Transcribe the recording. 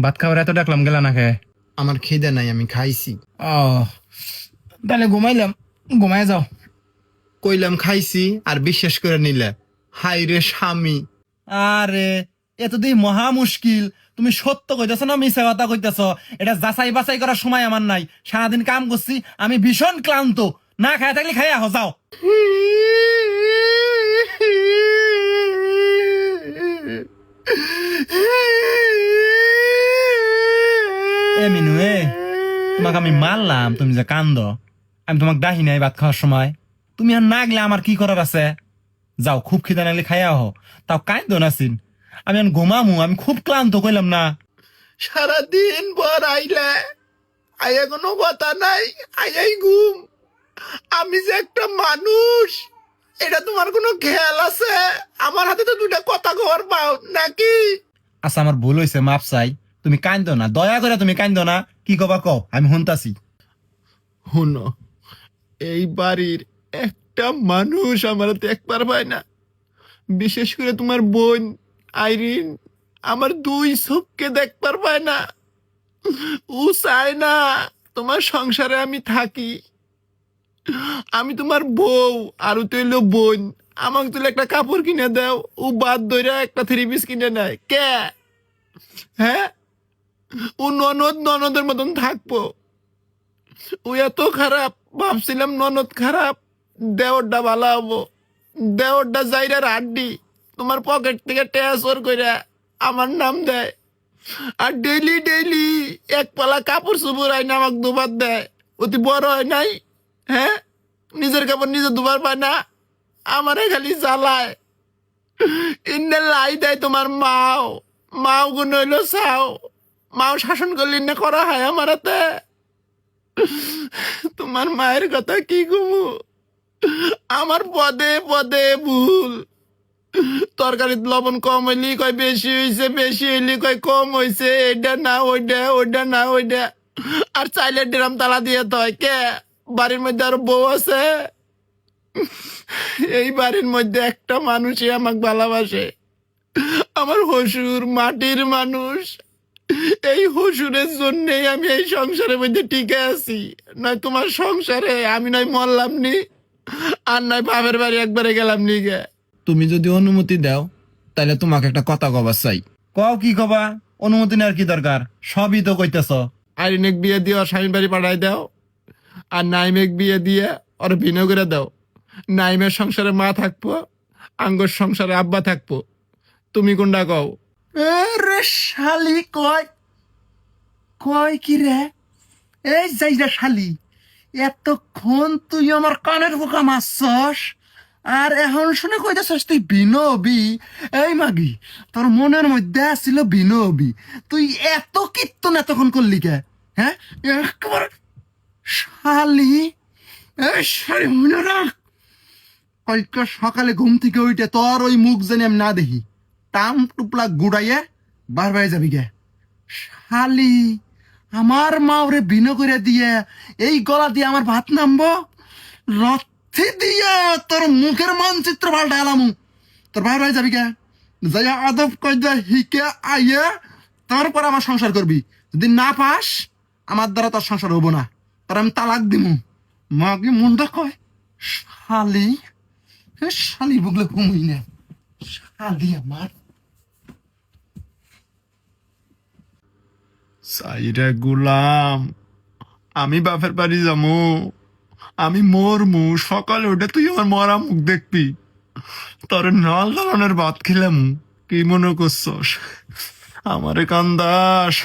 ভাত খাওয়ার এত ডাকলাম গেলা না খেয়ে? আমার খিদে নাই, আমি খাইছি। ও, তাহলে ঘুমাইলাম, ঘুমায় যাও। কইলাম খাইছি আর বিশ্বাস করে নিলে। হাই রে স্বামী। আরে এতদিন মহা মুশকিল, তুমি সত্য কইতেছ না মিছা কথা কইতেছ? এটা যাচাই বাছাই করার সময় আমার নাই। সারাদিন কাম করছি, আমি ভীষণ ক্লান্ত। না খায় থাকলে খাইয়া হো যাও। এ মিনু এ, তোমাকে আমি মারলাম, তুমি যে কান্দ। আমি তোমাকে ডাহি নাই ভাত খাওয়ার সময়। তুমি আর না গেলে আমার কি করার আছে? যাও, খুব খিদা নাগলে খাইয়া হো। তাও কান্দো নাসিন, আমি এখন ঘুমামু, আমি খুব ক্লান্ত, কইলাম না? সারাদিন পর আইলে, আইয়া কোনো কথা নাই, আইয়াই ঘুম। আমি যে একটা মানুষ, এটা তোমার কোনো খেয়াল আছে? আমার হাতে তো দুটা কথা কবার পাও নাকি? আচ্ছা, আমার ভুল হয়েছে, মাপ চাই। তুমি কান্দো না, দয়া করে তুমি কান্দো না। কি কবা কও, আমি শুনতাছি। হুনো, এই বাড়ির একটা মানুষ আমার দেখবার পায় না। বিশেষ করে তোমার বোন আইরিন আমার দুই চোখকে দেখবার পায় না। ও চায় না তোমার সংসারে আমি থাকি। আমি তোমার বউ আর ও তৈল বোন। আমাকে তুলে একটা কাপড় কিনে দাও, ও বাদ ধরে একটা থ্রি পিস কিনে নেয় কে? হ্যাঁ, ও ননদ ননদের মতন থাকবো? ও এত খারাপ? ভাবছিলাম ননদ খারাপ, দেওরটা ভালো হবো। দেওরটা যাইরার আড্ডি তোমার পকেট থেকে ট্রান্সফার করে আমার নাম দেয়। আর ডেইলি ডেইলি এক পালা কাপড় চুপড় আইন আমাকে দুবার দেয়। অতি বড় হয় নাই? হ্যাঁ, নিজের কাপড় নিজে দুবার পায় না, আমারে খালি জ্বালায়। ইন্নে লাই দেয় তোমার মাও। মাও গুণ হইলো চাও, মাও শাসন করলি না করা হয় আমার হাতে। তোমার মায়ের কথা কি ঘুমু? আমার পদে পদে ভুল। তরকারিত লবণ কম হইলি কয় বেশি হইছে, বেশি হইলি কয় কম হইছে। এটা না ওইটা, ওইটা না ওইটা। আর চাইলের ড্রাম তালা দিয়ে তয় কে? বাড়ির মধ্যে আরো বউ আছে? এই বাড়ির মধ্যে একটা মানুষই আমাকে ভালোবাসে, আমার হসুর, মাটির মানুষ। এই হসুরের জন্যই আমি এই সংসারের মধ্যে টিকে আছি। নয় তোমার সংসারে আমি নয় মরলাম নি, আর নয় বাপের বাড়ি একবারে গেলাম নি গে। তুমি যদি অনুমতি দাও তাহলে তোমাকে একটা কথা কবার চাই। কও, কি কবা? অনুমতি নেওয়ার কি দরকার? সবই তো কইতেছ। আইরিনেক বিয়ে দিয়ে ওর স্বামীর বাড়ি পাঠাই দাও, আর নাইমেক বিয়ে দিয়ে ওর ভিন্ন করে দাও। নাইমের সংসারে মা থাকবো, আঙ্গর সংসারে আব্বা থাকবো। তুমি কোনটা কও? রে শালি, কয় কয় কি রে? এই যাই রে শালি, এতক্ষণ তুই আমার কানের বোকা মারছস, আর এখন শুনে কইতেছস তুই বিনবি? এই মাগি, তোর মনের মধ্যে আসছিল বিনবি, তুই এত কীর্তন এতক্ষণ করলি কে? হ্যাঁ, একেবারে শালি। এই শালি, মনে রাখ, কালকে সকালে ঘুম থেকে উঠে তোর ওই মুখ জানি আমি না দেখি, টাম টুপলা গুড়াইয়া বার বাইরে যাবি গে। শালি, আমার মা ওরে বিনো করে দিয়ে এই গলা দিয়ে আমার ভাত নামবো? রথে দিয়ে তোর মুখের মানচিত্র পাল্টা এলামু। তোর বাইরে বাইরে যাবি গে, যাইয়া আদব কইয়া হিকে আইয়া তারপর আমার সংসার করবি। যদি না পাস, আমার দ্বারা তোর সংসার হবো না, তার আমি তালাক দিমু। মাকে মনটা কয় শালি। শালি বুগলে ঘুমুই না, শালি আমার। সাইরে গুলাম, আমি বাপের বাড়ি যামু, আমি মরমু। সকালে উঠে তুই আমার মরা মুখ দেখবি, তোর নল ধরনের ভাত খেলাম। কি মনে করছস আমারে কান্দাস?